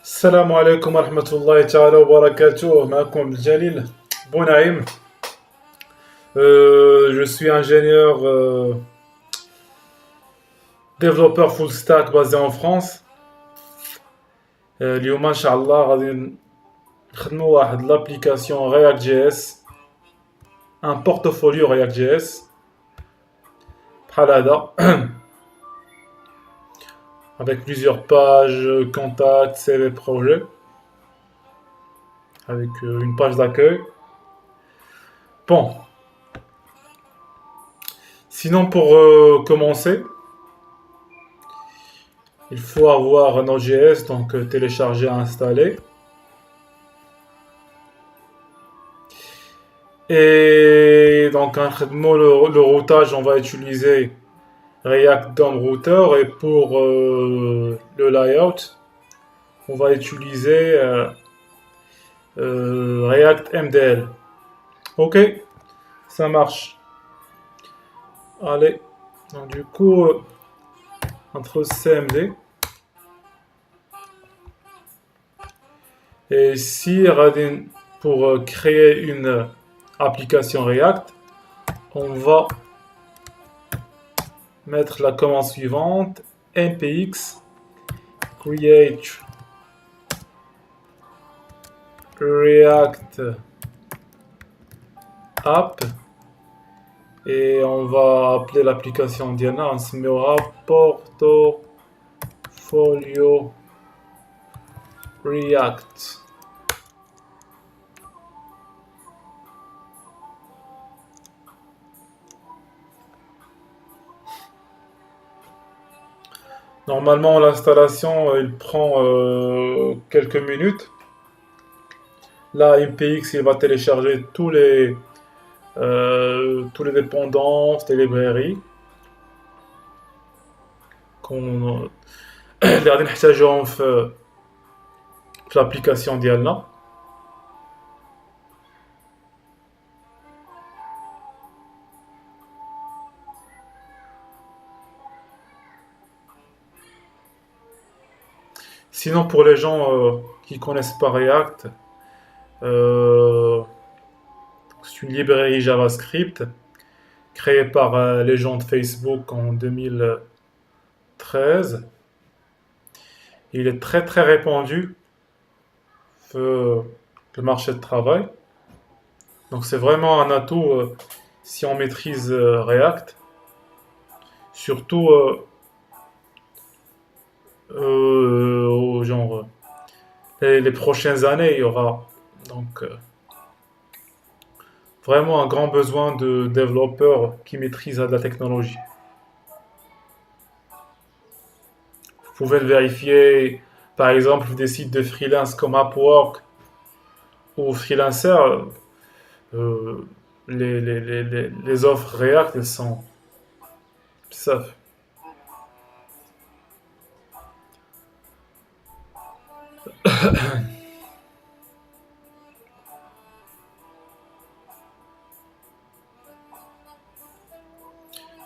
السلام عليكم ورحمة الله تعالى وبركاته. معكم عبد الجليل بونعيم. Je suis ingénieur développeur full stack basé en France. اليوم ان شاء الله غادي نخدموا واحد l'application React.js, un portfolio React.js بحال هذا avec plusieurs pages, contacts, CV, projet, avec une page d'accueil. Bon, sinon pour commencer, il faut avoir Node.js, donc télécharger, installer. Et donc le routage, on va utiliser React DOM Router, et pour le layout, on va utiliser React MDL. Ok, ça marche. Allez, donc du coup, entre CMD et ici, pour créer une application React, on va mettre la commande suivante: npx create React app, et on va appeler l'application Diana, on se mettra portfolio React. Normalement, l'installation, il prend quelques minutes. Là, MPX, il va télécharger tous les dépendances, les librairies qu'on اللي غادي نحتاجوهم في l'application ديالنا. Sinon, pour les gens qui connaissent pas React, c'est une librairie JavaScript créée par les gens de Facebook en 2013. Il est très très répandu sur le marché de travail. Donc c'est vraiment un atout si on maîtrise React. Surtout genre les prochaines années, il y aura donc vraiment un grand besoin de développeurs qui maîtrisent la technologie. Vous pouvez le vérifier, par exemple, des sites de freelance comme Upwork ou Freelancer. Les offres React, elles sont... Ça.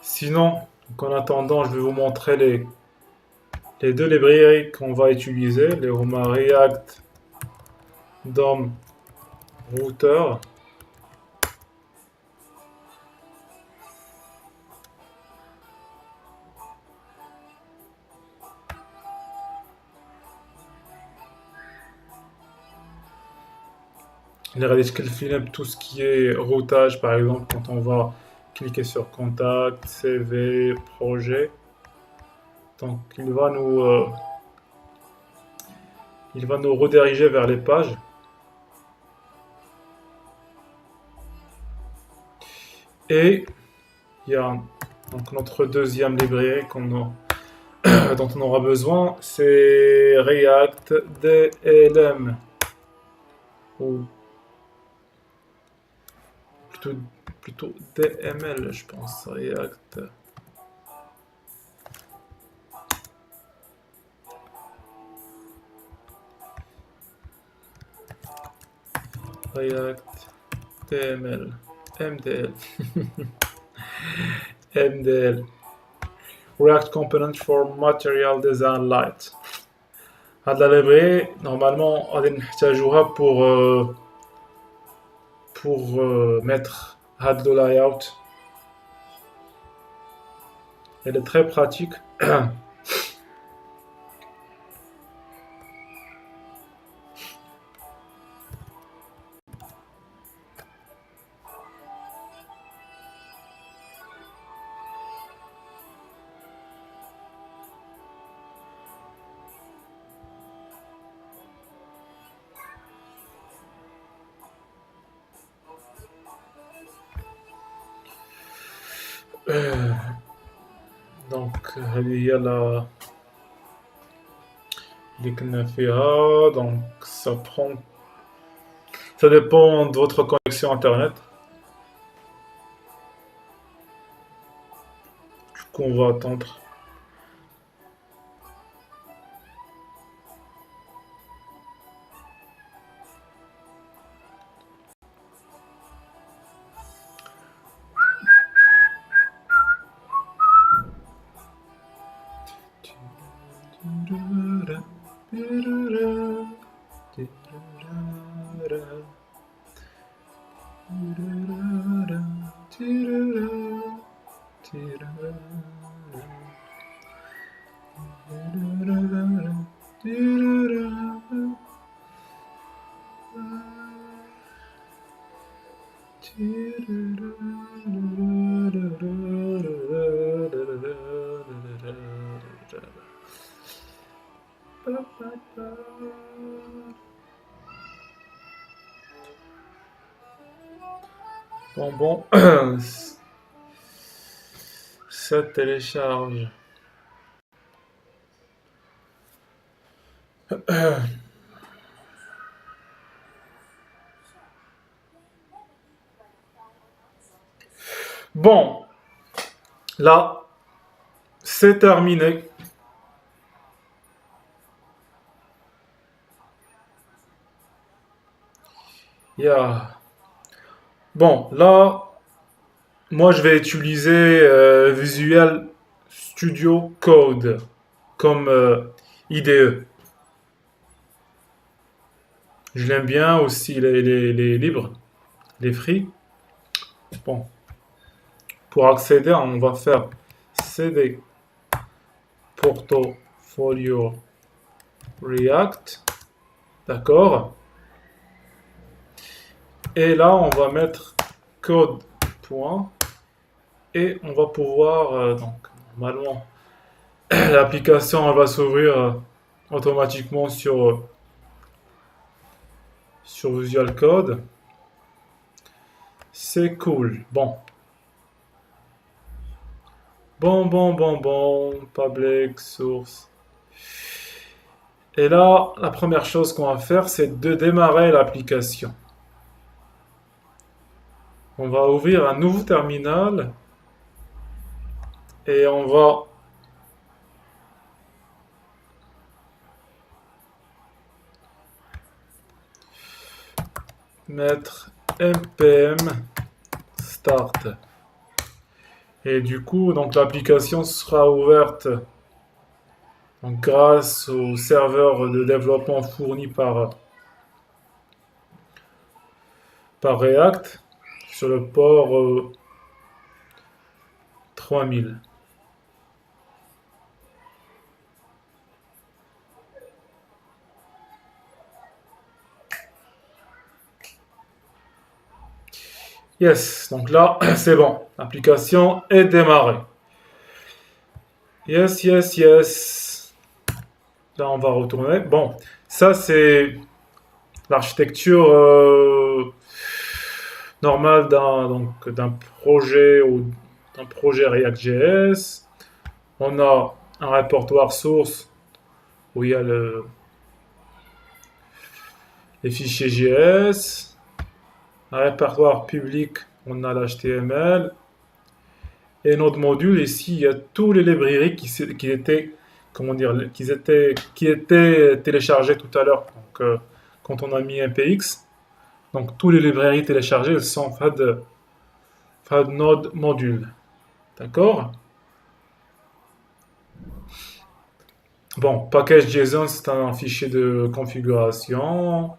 Sinon, donc en attendant, je vais vous montrer les deux librairies qu'on va utiliser, les React DOM Router. Il y tout ce qui est routage, par exemple, quand on va cliquer sur contact, CV, projet. Donc il va nous rediriger vers les pages. Et il y a donc notre deuxième librairie dont on aura besoin, c'est React DLM, ou plutôt DML, je pense. React DML MDL MDL React Component for Material Design Light. هاد la librairie normalement غادي نحتاجوها pour mettre هاد le layout. Elle est très pratique. Donc il y a la اللي كنا فيها. Donc ça prend, ça dépend de votre connexion internet. Du coup on va attendre. Bon, ça télécharge. Bon, là, c'est terminé. Yeah. Bon, là, moi, je vais utiliser Visual Studio Code comme IDE. Je l'aime bien aussi, les libres, les free. Bon, pour accéder, on va faire CD Portfolio React. D'accord. Et là, on va mettre code point et on va pouvoir, donc, normalement, l'application elle va s'ouvrir automatiquement sur Visual Code. C'est cool. Bon. Bon. Public source. Et là, la première chose qu'on va faire, c'est de démarrer l'application. On va ouvrir un nouveau terminal et on va mettre npm start. Et du coup, donc l'application sera ouverte donc, grâce au serveur de développement fourni par React sur le port 3000. Yes, donc là, c'est bon. L'application est démarrée. Yes. Là, on va retourner. Bon, ça, c'est l'architecture normale d'un projet ou d'un projet React.js. On a un répertoire source où il y a les fichiers JS. Un répertoire public, on a l'HTML. Et notre module, ici, il y a tous les librairies qui étaient, comment dire, qui étaient téléchargées tout à l'heure. Donc, quand on a mis NPX, donc tous les librairies téléchargées sont FAD Node module. D'accord? Bon, package JSON, c'est un fichier de configuration.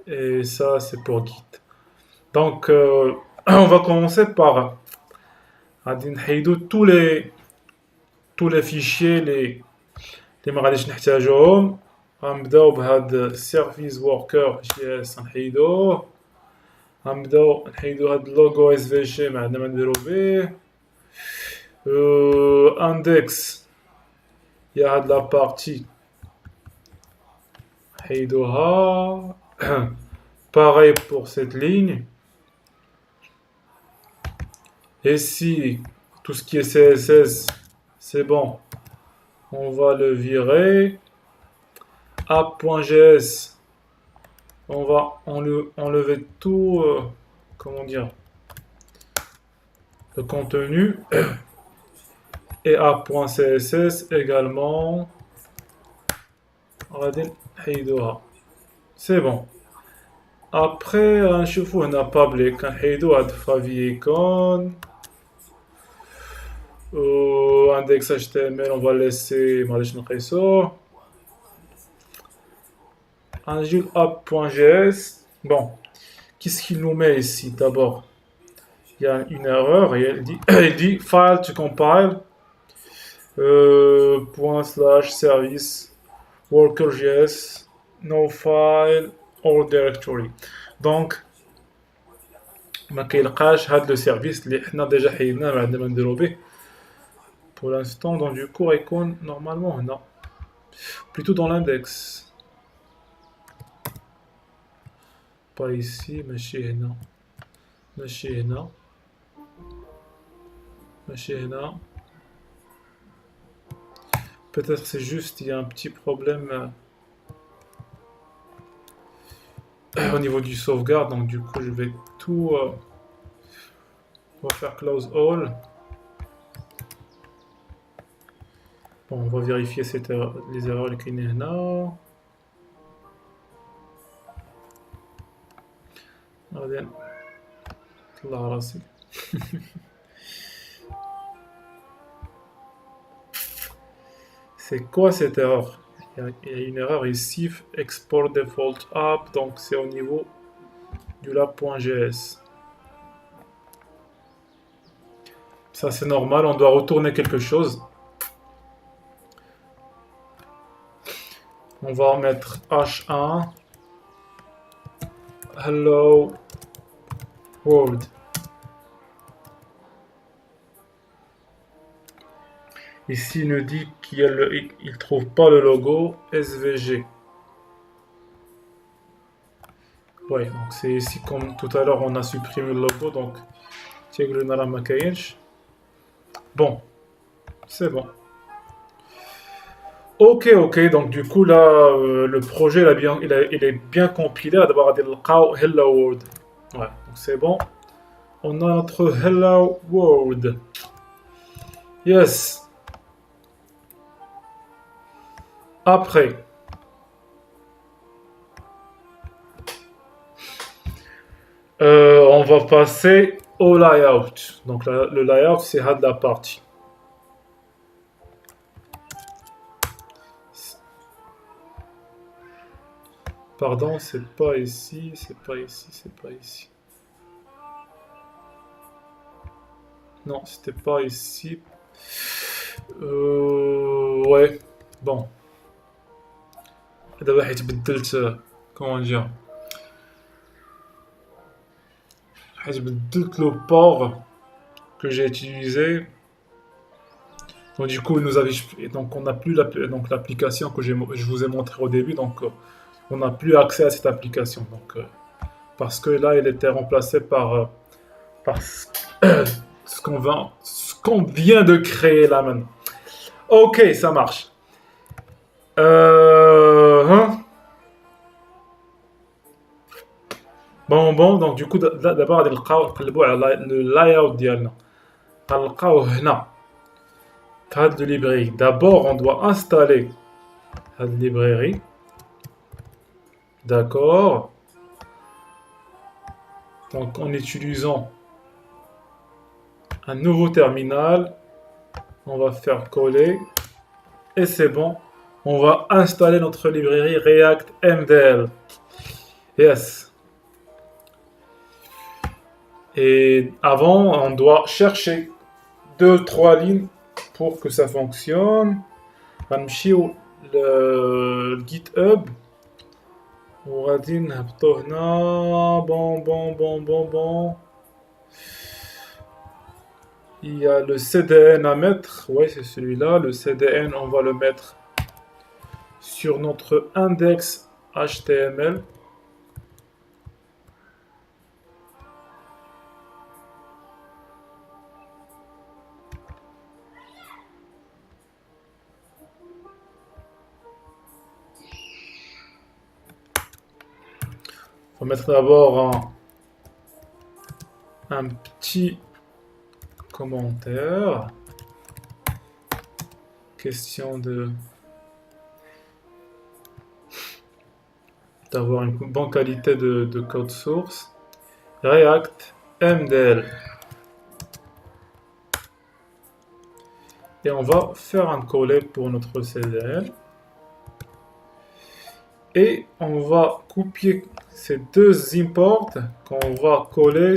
Et ça, c'est pour Git. Donc, on va commencer par غادي نحيدو tous les fichiers اللي ما غاديش نحتاجوهم. غنبداو بهاد service worker JS نحيدوه. غنبداو نحيدو هاد اللوغو SVG ما عندنا ما نديرو بيه. index il y a de la partie نحيدوها. Pareil pour cette ligne. Et si tout ce qui est CSS, c'est bon, on va le virer. App.js, on va enlever tout, comment dire, le contenu. Et app.css également. C'est bon. Après, on a public. Index HTML, on va laisser. Un app.js. Bon, qu'est-ce qu'il nous met ici d'abord? Il y a une erreur et il dit file to compile. /service worker.js no file or directory. Donc ما كيلقاش هذا le service اللي حنا déjà حيدناه ما عندنا ما نديرو به pour l'instant. Donc du coup يكون normalement هنا plutôt dans l'index, pas ici. ماشي هنا ماشي هنا ماشي هنا. Peut-être c'est juste il y a un petit problème au niveau du sauvegarde. Donc du coup je vais tout on va faire close all. Bon, on va vérifier les erreurs qui sont là. Regardez. Là, c'est quoi cette erreur? Il y a une erreur ici, export default app, donc c'est au niveau du lab.js. Ça c'est normal, on doit retourner quelque chose. On va mettre h1 hello world. Ici, il nous dit qu'il ne trouve pas le logo SVG. Ouais, donc c'est ici comme tout à l'heure on a supprimé le logo, donc bon, c'est bon. Ok, donc du coup là, le projet il est bien compilé. D'abord hello world. Ouais, donc c'est bon. On a notre hello world. Yes. Après, on va passer au layout. Donc le layout, c'est de la partie. Pardon, c'est pas ici, c'est pas ici, c'est pas ici. Non, c'était pas ici. Ouais, bon. دابا حيت بدلت comment dire, حيت بدلت le port que j'ai utilisé. Donc du coup, donc on n'a plus l'application que je vous ai montré au début, donc on n'a plus accès à cette application. Donc parce que là, elle était remplacée par ce qu'on vient de créer là maintenant. Ok, ça marche. Bon, donc du coup d'abord le layout ديالنا غنلقاوه هنا في هاد librairie. D'abord on doit installer cette librairie. D'accord. Donc en utilisant un nouveau terminal, on va faire coller Et c'est bon. On va installer notre librairie React MDL. Yes. Et avant, on doit chercher 2-3 lignes pour que ça fonctionne. غنمشيو للGitHub وغادي نهبطو هنا. Bon. Il y a le CDN à mettre. Ouais, c'est celui-là. Le CDN, on va le mettre sur notre index HTML. On va mettre d'abord un petit commentaire. Question d'avoir une bonne qualité de code source. React MDL. Et on va faire un coller pour notre CDN. Et on va copier ces deux imports qu'on va coller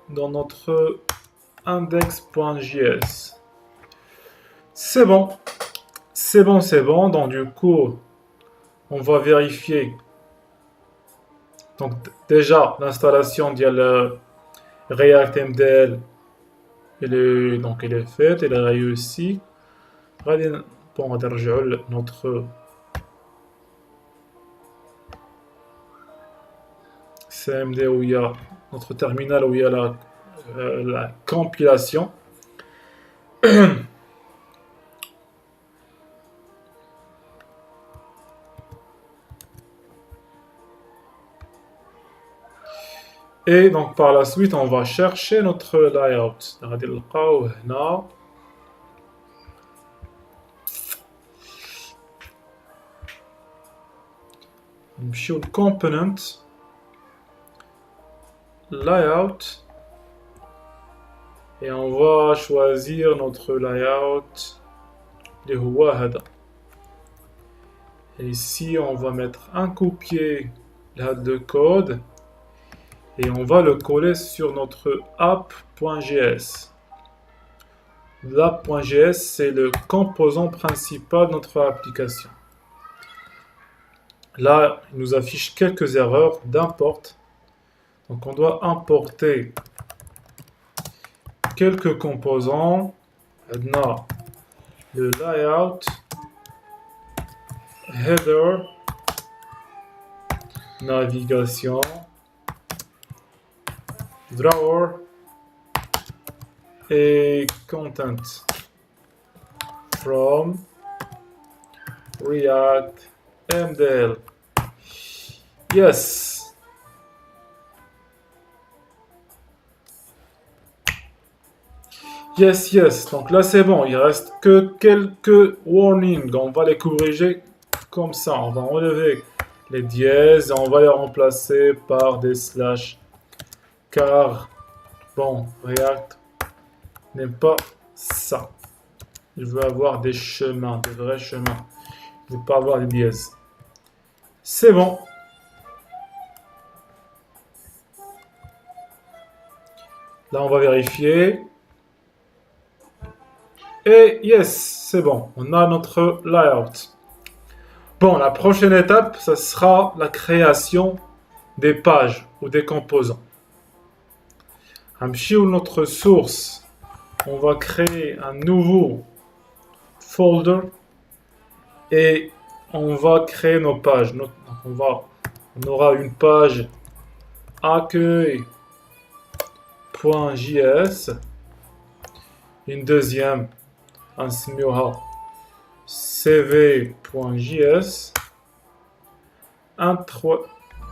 dans notre index.js. C'est bon. Donc du coup, on va vérifier. Donc déjà, l'installation de React MDL, elle est faite, elle est réussie. Bon, on va rejoindre notre CMD où il y a notre terminal où il y a la compilation. Et donc par la suite, on va chercher notre layout. غادي نلقاو هنا. نمشيو component layout et on va choisir notre layout اللي هو هذا. Et ici, on va mettre un copier de code et on va le coller sur notre app.js. L'app.js, c'est le composant principal de notre application. Là, il nous affiche quelques erreurs d'import. Donc, on doit importer quelques composants. On a le layout, header, navigation, drawer et content from React MDL. Yes. Donc là, c'est bon. Il reste que quelques warnings. On va les corriger comme ça. On va enlever les dièses et on va les remplacer par des slash. Car, bon, React n'aime pas ça. Il veut avoir des chemins, des vrais chemins. Il ne veut pas avoir des dièses. C'est bon. Là, on va vérifier. Et yes, c'est bon. On a notre layout. Bon, la prochaine étape, ce sera la création des pages ou des composants. Sur notre source, on va créer un nouveau folder et on va créer nos pages. On aura une page accueil.js, une deuxième نسميوها cv.js,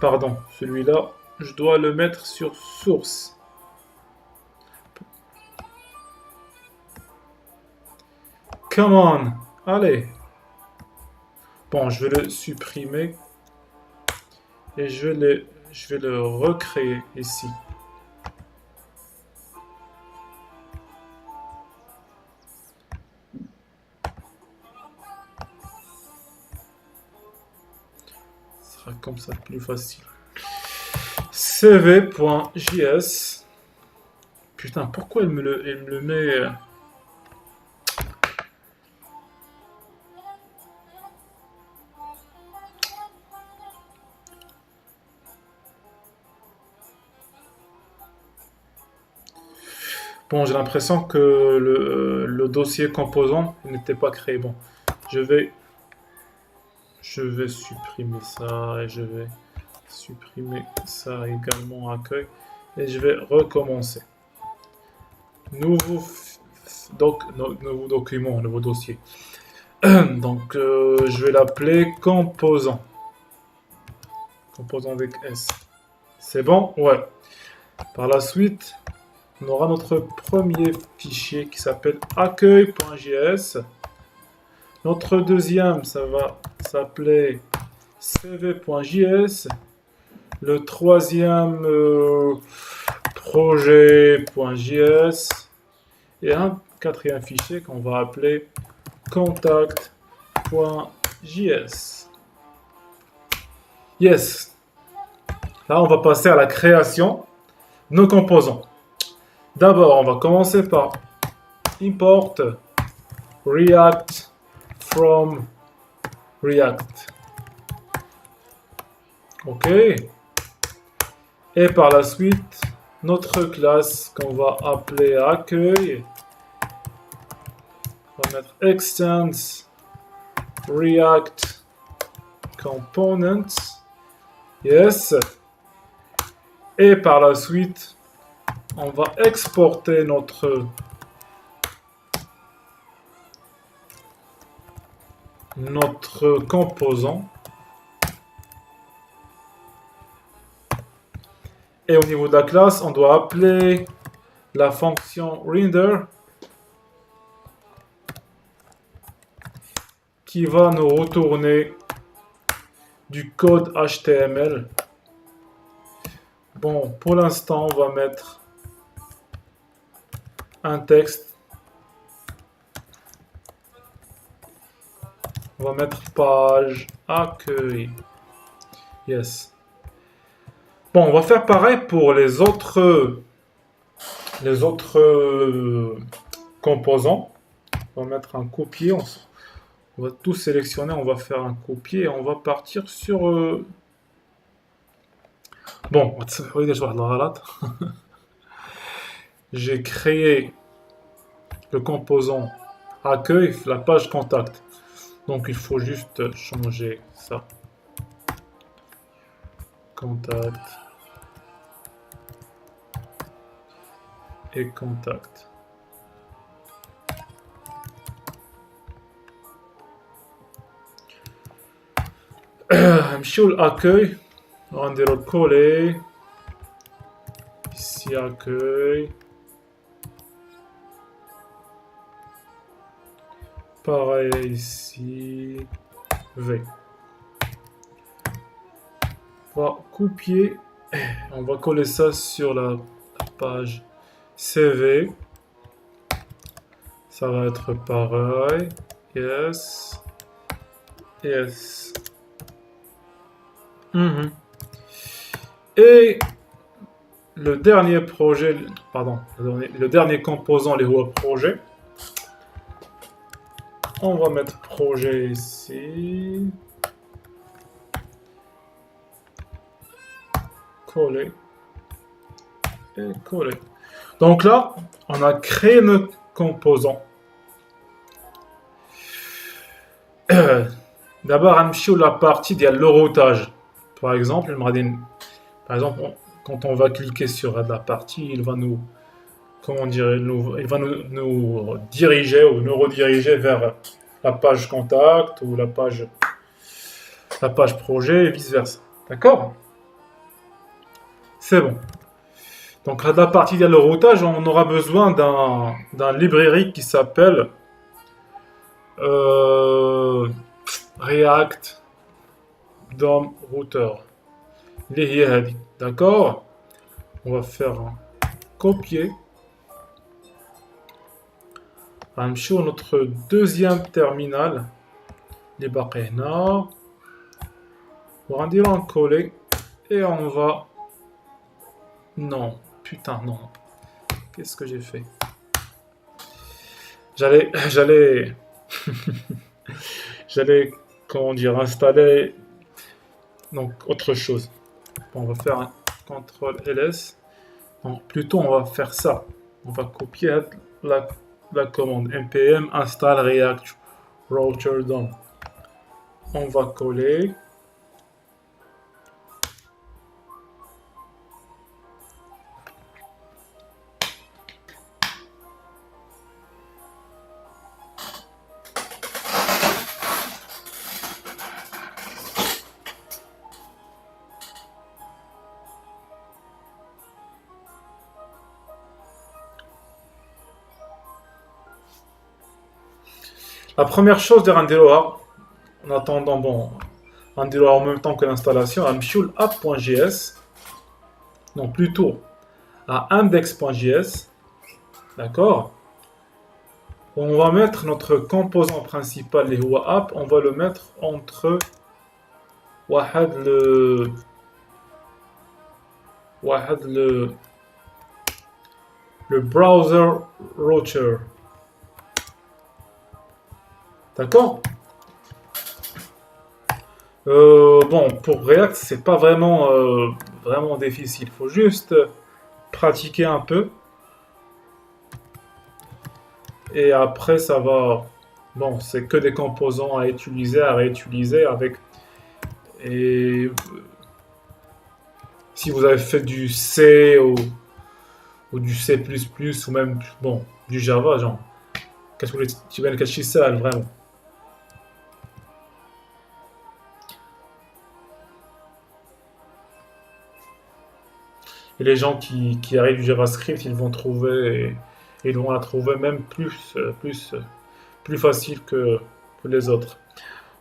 pardon, celui-là, je dois le mettre sur source. Come on, allez. Bon, je vais le supprimer et je vais le recréer ici. sera comme ça plus facile. cv.js. Putain, pourquoi il me le met... Bon, j'ai l'impression que le dossier composant n'était pas créé. Bon, je vais supprimer ça et je vais supprimer ça également accueil et je vais recommencer. Nouveau document, nouveau dossier. Donc, je vais l'appeler composant. Composant avec S. C'est bon? Ouais. Par la suite, on aura notre premier fichier qui s'appelle accueil.js. Notre deuxième, ça va s'appeler cv.js. Le troisième, projet.js. Et un quatrième fichier qu'on va appeler contact.js. Yes. Là, on va passer à la création de nos composants. D'abord, on va commencer par import React from React. OK. Et par la suite, notre classe qu'on va appeler accueil. On va mettre extends React components. Yes. Et par la suite, on va exporter notre composant. Et au niveau de la classe, on doit appeler la fonction render qui va nous retourner du code HTML. Bon, pour l'instant, on va mettre un texte. On va mettre page accueil. Yes. Bon, on va faire pareil pour les autres composants. On va mettre un copier. On va tout sélectionner. On va faire un copier et on va partir sur... Bon, j'ai créé le composant accueil, la page contact. Donc il faut juste changer ça. Contact et contact. Sur l'accueil, on va coller ici accueil. Pareil ici, V. On va copier, on va coller ça sur la page CV. Ça va être pareil. Yes. Yes. Et le dernier projet, pardon, le dernier composant, les web projets. On va mettre projet ici. Coller. Et coller. Donc là, on a créé nos composants. D'abord, on va la partie de le routage. Par exemple, quand on va cliquer sur la partie, il va nous, comment dire, il va nous diriger ou nous rediriger vers la page contact ou la page projet et vice versa. D'accord? C'est bon. Donc à la partie de le routage, on aura besoin d'un librairie qui s'appelle React DOM Router. D'accord? On va faire un copier. On va sur notre deuxième terminal. Les barres. pour un dialogue coller et on va... Non, putain, non. Qu'est-ce que j'ai fait? J'allais, comment dire, installer donc autre chose. Bon, on va faire un CTRL LS. Donc, plutôt, on va faire ça. On va copier la commande npm install react router DOM. On va coller. La première chose de Renderoa, en attendant, bon, Renderoa en même temps que l'installation, à mshul app.js, non plutôt à index.js, d'accord. On va mettre notre composant principal, les app, on va le mettre entre le browser router. D'accord. Bon, pour React, c'est pas vraiment, vraiment difficile. Il faut juste pratiquer un peu. Et après, ça va... Bon, c'est que des composants à utiliser, à réutiliser avec... Et si vous avez fait du C ou du C++ ou même, bon, du Java, genre, qu'est-ce que vous voulez cacher ça, vraiment? Et les gens qui arrivent du JavaScript, ils vont trouver, ils vont la trouver même plus facile que les autres.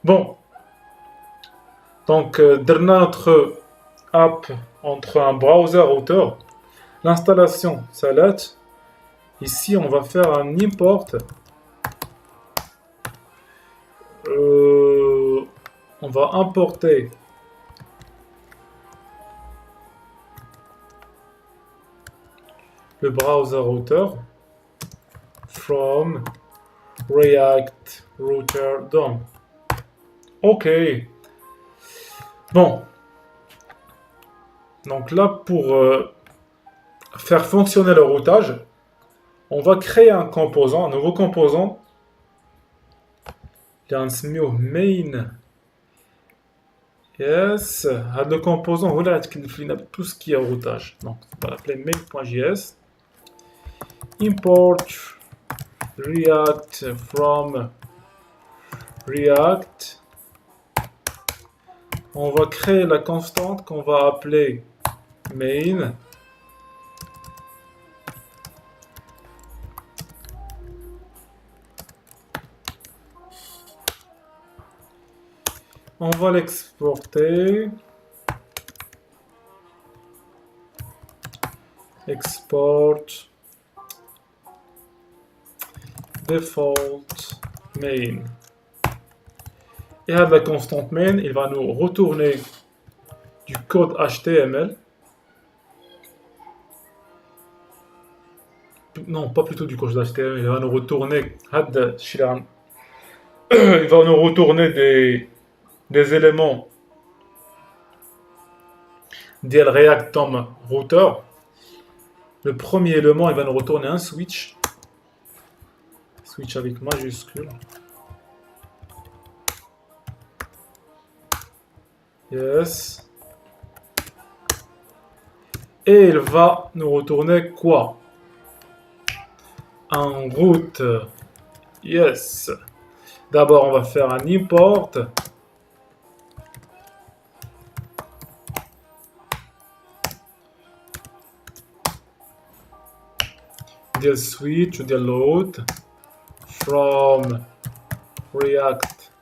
Bon, donc, derna notre app entre un browser router, l'installation, ça l'aide. Ici, on va faire un import. On va importer le browser router from React router DOM. Ok. Bon. Donc là, pour faire fonctionner le routage, on va créer un composant, un nouveau composant. Il y a un main. Yes. Le composant, voilà, tout ce qui est routage. Donc, on va l'appeler main.js. Import React from React. On va créer la constante qu'on va appeler main. On va l'exporter. Export default main. Et à la constante main, il va nous retourner du code HTML. Non, pas plutôt du code HTML, il va nous retourner il va nous retourner des éléments d'IL React DOM router. Le premier élément, il va nous retourner un switch. Switch avec majuscule. Yes. Et il va nous retourner quoi? Un route. Yes. D'abord, on va faire un import. Del switch ou del load from React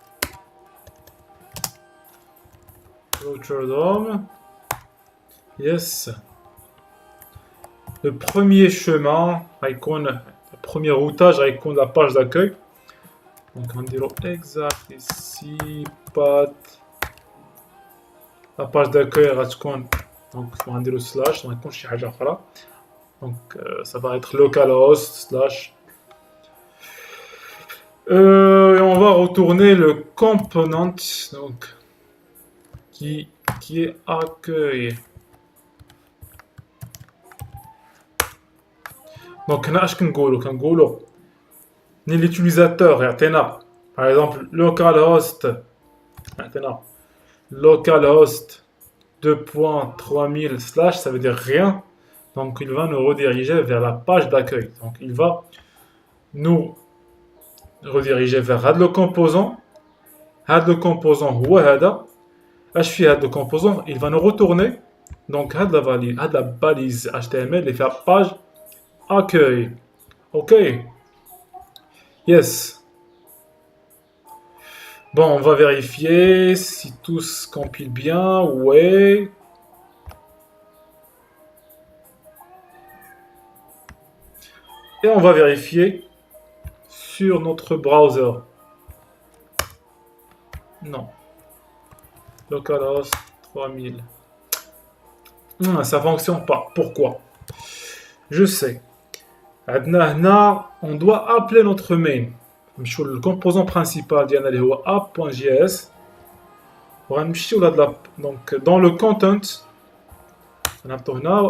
router DOM. Yes. Le premier chemin, le premier routage avec la page d'accueil. Donc on dirait exact ici, path La page d'accueil غتكون donc غندير le slash ما غيكونش شي حاجه اخرى. Donc ça va être localhost slash. Et on va retourner le component donc qui est accueil. Donc هنا اش كنقولوا ni l'utilisateur يعطينا par exemple localhost يعطينا localhost 2.3000 slash, ça veut dire rien. Donc il va nous rediriger vers la page d'accueil. Donc il va nous rediriger vers le composant. Le composant هو هذا. اش فيه هذا le composant, il va nous retourner donc la balise HTML et faire page accueil. OK. Yes. Bon, on va vérifier si tout se compile bien. Ouais. Et on va vérifier sur notre browser. Non. Localhost 3000. Ça fonctionne pas. Pourquoi? Je sais. On doit appeler notre main. Le composant principal ديالنا هو app.js. Donc dans le content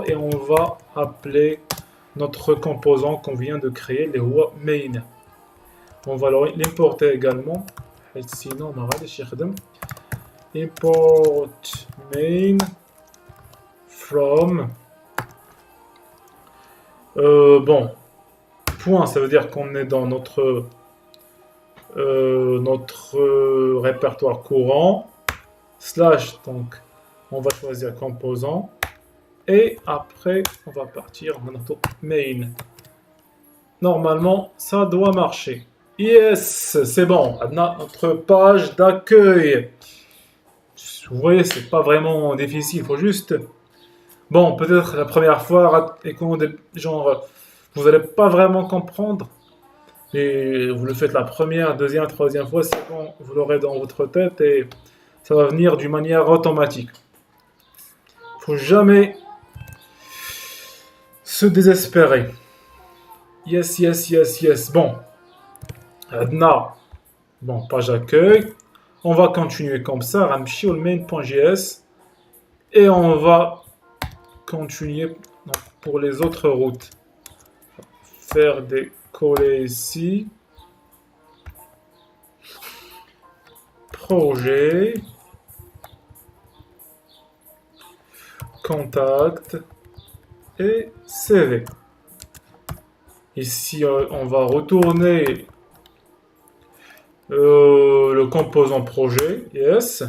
et on va appeler notre composant qu'on vient de créer le main. On va l'importer également. Sinon ما غاديش يخدم. Import main from bon point, ça veut dire qu'on est dans notre répertoire courant slash, donc on va choisir composant et après on va partir dans notre main. Normalement ça doit marcher. Yes, c'est bon, on a notre page d'accueil. Vous voyez, c'est pas vraiment difficile, il faut juste bon, peut-être la première fois et quand genre vous n'allez pas vraiment comprendre. Et vous le faites la première, deuxième, troisième fois, c'est bon, vous l'aurez dans votre tête et ça va venir d'une manière automatique. Il ne faut jamais se désespérer. Yes, yes, yes, yes. Bon, bon, page accueil. On va continuer comme ça, ramchi au main.js et on va continuer pour les autres routes. Faire des coller ici. Projet. Contact. Et CV. Ici, on va retourner le composant projet. Yes.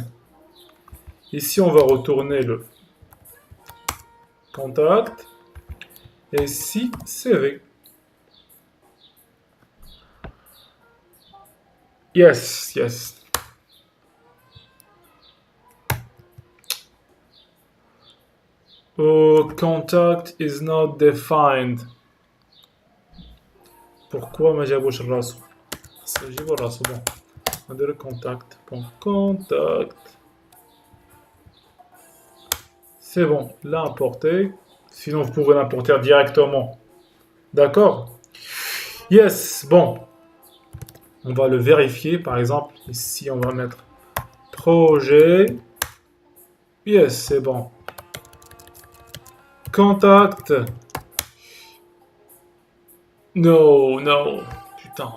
Ici, on va retourner le contact. Et ici, CV. Yes, yes. Contact is not defined. Pourquoi ما جابوش الراسو؟ خاصو يجيبو الراسو. Bon, ندير contact. Bon, contact. C'est bon, l'a importé. Sinon, vous pouvez l'importer directement. D'accord? Yes, bon. On va le vérifier, par exemple, ici on va mettre projet. Yes, c'est bon. Contact. No, no. Putain.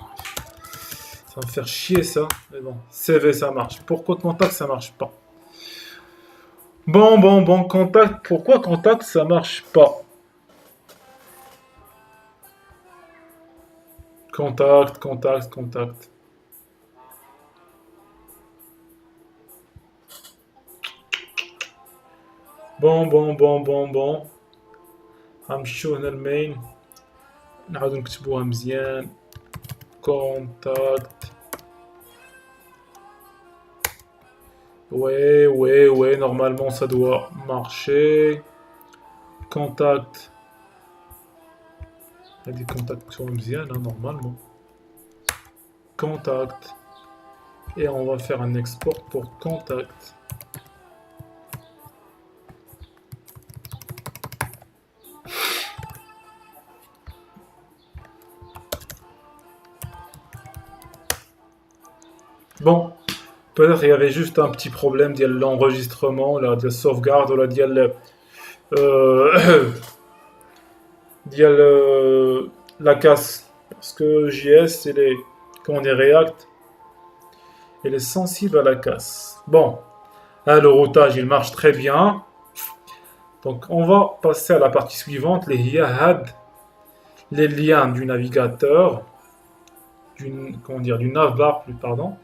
Ça va me faire chier ça. Mais bon, CV ça marche. Pourquoi contact ça marche pas? Bon, contact. Pourquoi contact ça marche pas? Contact. Bon. غنمشيو هنا المين نعاودو نكتبوها مزيان. Contact. Ouais, normalement ça doit marcher. Contact. Il y a des contacts sur MZN, hein, normalement. Contact. Et on va faire un export pour contact. Bon, peut-être il y avait juste un petit problème de l'enregistrement, là, de sauvegarde, là, euh, ديال la casse. Parce que JS, comment dire, React, il est sensible à la casse. Bon, là, le routage, il marche très bien. Donc, on va passer à la partie suivante, les YAHAD, les liens du navigateur, comment dire, du navbar, pardon.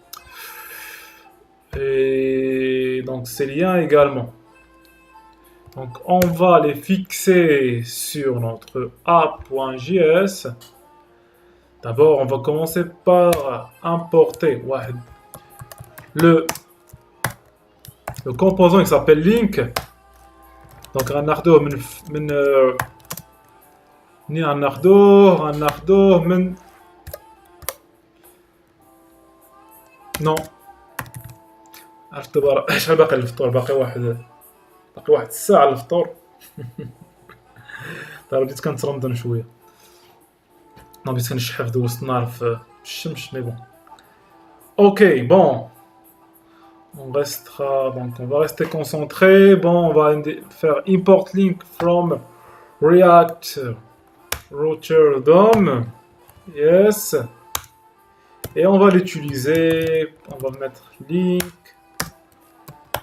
Et donc, ces liens également. Donc, on va les fixer sur notre app.js. D'abord, on va commencer par importer le, le composant qui s'appelle link. Donc, un ardo, un ardo, non. عرفت شحال باقي الفطور باقي واحد الساعة الفطور بديت كنترندن شوية بديت كنشحف دوزت النهار في الشمس مي بون اوكي بون on va rester concentré. Bon, on va faire import link from React router DOM. Yes. Et on va l'utiliser. On va mettre link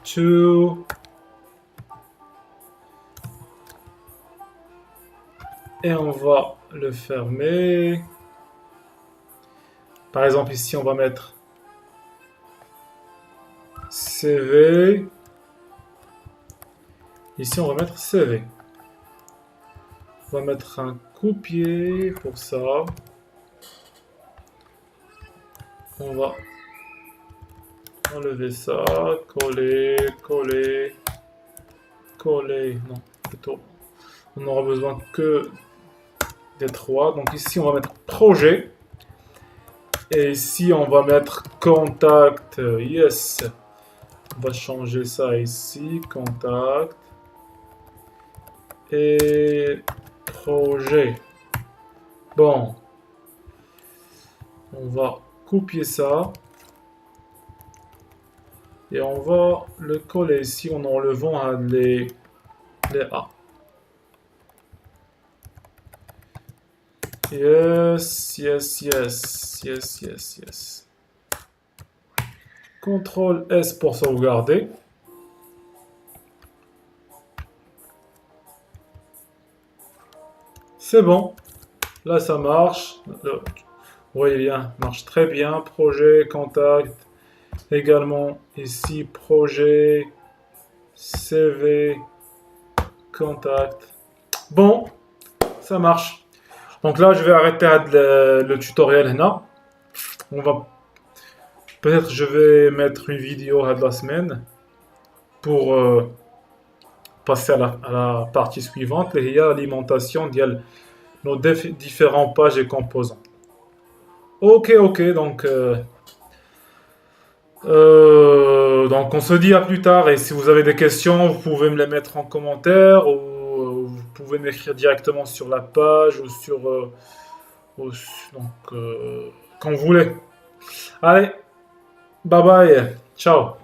to. Et on va le fermer. Par exemple, ici, on va mettre CV. Ici, on va mettre CV. On va mettre un copier pour ça. On va enlever ça, coller, coller, coller. Non, plutôt. On n'aura besoin que des trois. Donc ici, on va mettre projet. Et ici, on va mettre contact. Yes. On va changer ça ici. Contact. Et projet. Bon. On va copier ça. Et on va le coller ici en enlevant les A. Yes, yes, yes, yes, yes, yes. CTRL S pour sauvegarder. C'est bon. Là, ça marche. Vous voyez bien, marche très bien. Projet, contact. Également ici, projet, CV, contact. Bon, ça marche. Donc là, je vais arrêter le tutoriel là. Peut-être je vais mettre une vidéo de la semaine pour passer à la partie suivante. Il y a l'alimentation de nos différents pages et composants. Ok, donc on se dit à plus tard. Et si vous avez des questions, vous pouvez me les mettre en commentaire ou vous pouvez m'écrire directement sur la page ou sur quand vous voulez. Allez, bye bye, ciao.